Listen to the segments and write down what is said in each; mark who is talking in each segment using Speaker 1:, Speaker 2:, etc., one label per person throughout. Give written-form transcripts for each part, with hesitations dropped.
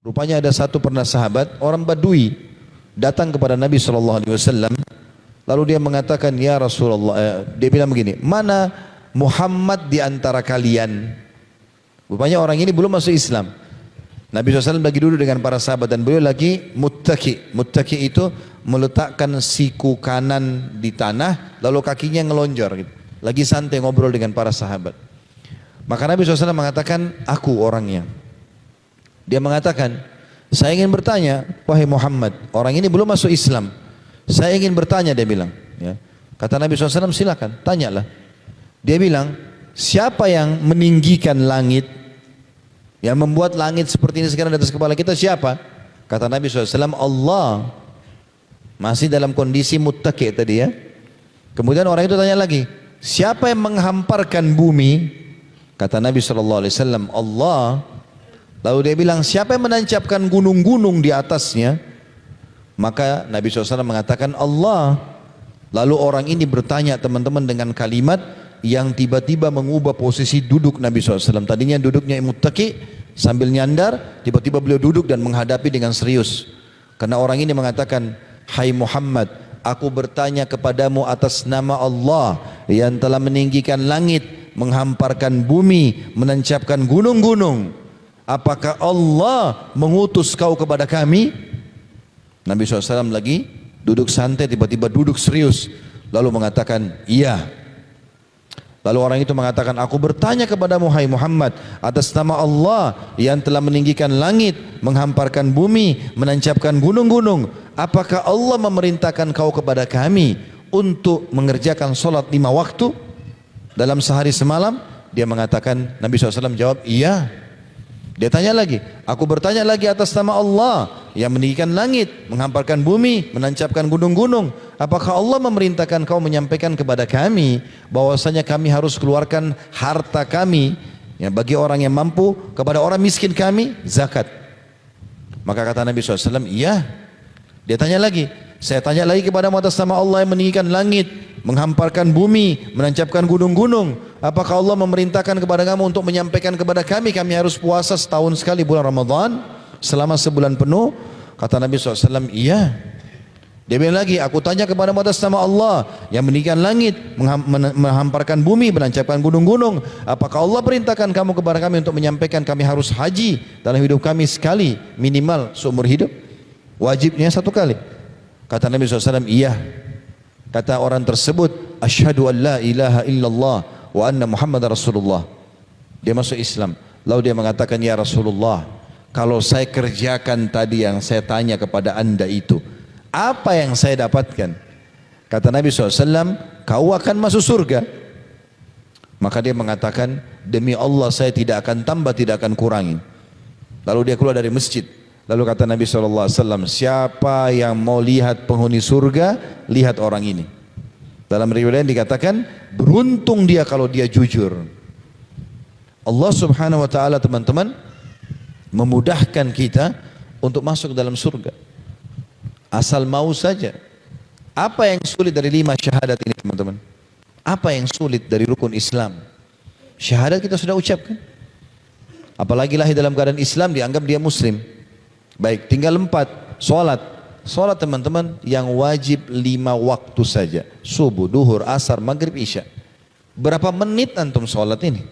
Speaker 1: Rupanya ada satu pernah sahabat, orang Badui, datang kepada Nabi SAW. Lalu dia mengatakan, ya Rasulullah, dia bilang begini, mana Muhammad di antara kalian? Rupanya orang ini belum masuk Islam. Nabi SAW lagi duduk dengan para sahabat dan beliau lagi muttaki. Muttaki itu meletakkan siku kanan di tanah, lalu kakinya ngelonjor gitu. Lagi santai ngobrol dengan para sahabat. Maka Nabi SAW mengatakan, aku orangnya. Dia mengatakan, saya ingin bertanya, wahai Muhammad, orang ini belum masuk Islam. Saya ingin bertanya, dia bilang. Ya. Kata Nabi SAW, silakan, tanyalah. Dia bilang, siapa yang meninggikan langit? Yang membuat langit seperti ini sekarang di atas kepala kita siapa? Kata Nabi SAW, Allah. Masih dalam kondisi muttaki tadi ya. Kemudian orang itu tanya lagi, siapa yang menghamparkan bumi? Kata Nabi SAW, Allah. Lalu dia bilang, siapa yang menancapkan gunung-gunung di atasnya? Maka Nabi SAW mengatakan Allah. Lalu orang ini bertanya teman-teman dengan kalimat yang tiba-tiba mengubah posisi duduk Nabi SAW. Tadinya duduknya muttaki sambil nyandar, tiba-tiba beliau duduk dan menghadapi dengan serius. Karena orang ini mengatakan, hai Muhammad, aku bertanya kepadamu atas nama Allah yang telah meninggikan langit, menghamparkan bumi, menancapkan gunung-gunung. Apakah Allah mengutus kau kepada kami? Nabi SAW lagi duduk santai, tiba-tiba duduk serius. Lalu mengatakan, iya. Lalu orang itu mengatakan, aku bertanya kepadamu hai Muhammad atas nama Allah yang telah meninggikan langit, menghamparkan bumi, menancapkan gunung-gunung. Apakah Allah memerintahkan kau kepada kami untuk mengerjakan solat 5 waktu dalam sehari semalam? Dia mengatakan, Nabi SAW jawab, iya. Dia tanya lagi, aku bertanya lagi atas nama Allah yang meninggikan langit, menghamparkan bumi, menancapkan gunung-gunung. Apakah Allah memerintahkan kau menyampaikan kepada kami bahwasanya kami harus keluarkan harta kami ya, bagi orang yang mampu, kepada orang miskin kami, zakat? Maka kata Nabi SAW, iya. Dia tanya lagi, saya tanya lagi kepadamu atas nama Allah yang meninggikan langit, menghamparkan bumi, menancapkan gunung-gunung. Apakah Allah memerintahkan kepada kamu untuk menyampaikan kepada kami harus puasa setahun sekali bulan Ramadan selama sebulan penuh? Kata Nabi SAW, iya. Dia bilang lagi, aku tanya kepada atas nama Allah yang meninggikan langit, menghamparkan bumi, menancapkan gunung-gunung. Apakah Allah perintahkan kamu kepada kami untuk menyampaikan kami harus haji dalam hidup kami sekali minimal seumur hidup? Wajibnya 1 kali. Kata Nabi SAW, iya. Kata orang tersebut, asyhadu an la ilaha illallah wa anna Muhammad Rasulullah. Dia masuk Islam. Lalu dia mengatakan, ya Rasulullah, kalau saya kerjakan tadi yang saya tanya kepada anda itu, apa yang saya dapatkan? Kata Nabi SAW, kau akan masuk surga. Maka dia mengatakan, demi Allah saya tidak akan tambah, tidak akan kurangi. Lalu dia keluar dari masjid. Lalu kata Nabi SAW, siapa yang mau lihat penghuni surga, lihat orang ini. Dalam riwayat dikatakan, beruntung dia kalau dia jujur. Allah Subhanahu wa taala teman-teman memudahkan kita untuk masuk dalam surga. Asal mau saja. Apa yang sulit dari 5 syahadat ini teman-teman? Apa yang sulit dari rukun Islam? Syahadat kita sudah ucapkan. Apalagi lahir dalam keadaan Islam dianggap dia muslim. Baik, tinggal 4, sholat. Sholat teman-teman yang wajib 5 waktu saja. Subuh, duhur, asar, maghrib, isya. Berapa menit antum sholat ini?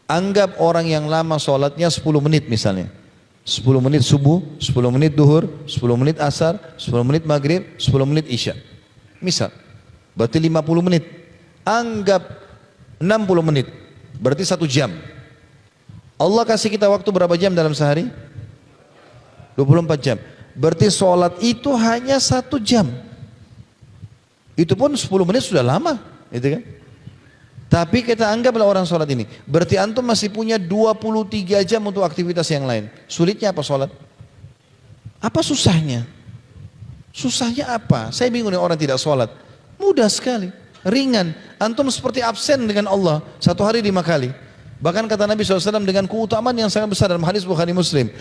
Speaker 1: Anggap orang yang lama sholatnya 10 menit misalnya. 10 menit subuh, 10 menit duhur, 10 menit asar, 10 menit maghrib, 10 menit isya. Misal, berarti 50 menit. Anggap 60 menit, berarti 1 jam. Allah kasih kita waktu berapa jam dalam sehari? 24 jam. Berarti sholat itu hanya 1 jam. Itu pun 10 menit sudah lama, gitu kan? Tapi kita anggaplah orang sholat ini. Berarti antum masih punya 23 jam untuk aktivitas yang lain. Sulitnya apa sholat? Apa susahnya? Susahnya apa? Saya bingung dengan orang tidak sholat. Mudah sekali, ringan. Antum seperti absen dengan Allah 1 hari 5 kali. Bahkan kata Nabi SAW dengan keutamaan yang sangat besar dalam hadis Bukhari Muslim.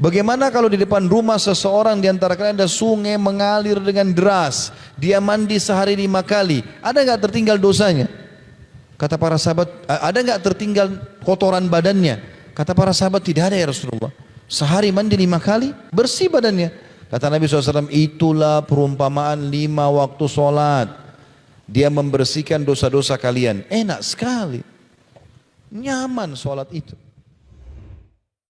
Speaker 1: Bagaimana kalau di depan rumah seseorang di antara kalian ada sungai mengalir dengan deras, dia mandi sehari 5 kali, ada nggak tertinggal dosanya? Kata para sahabat, ada nggak tertinggal kotoran badannya? Kata para sahabat, tidak ada ya Rasulullah. Sehari mandi 5 kali, bersih badannya. Kata Nabi SAW, itulah perumpamaan 5 waktu sholat. Dia membersihkan dosa-dosa kalian. Enak sekali. Nyaman sholat itu.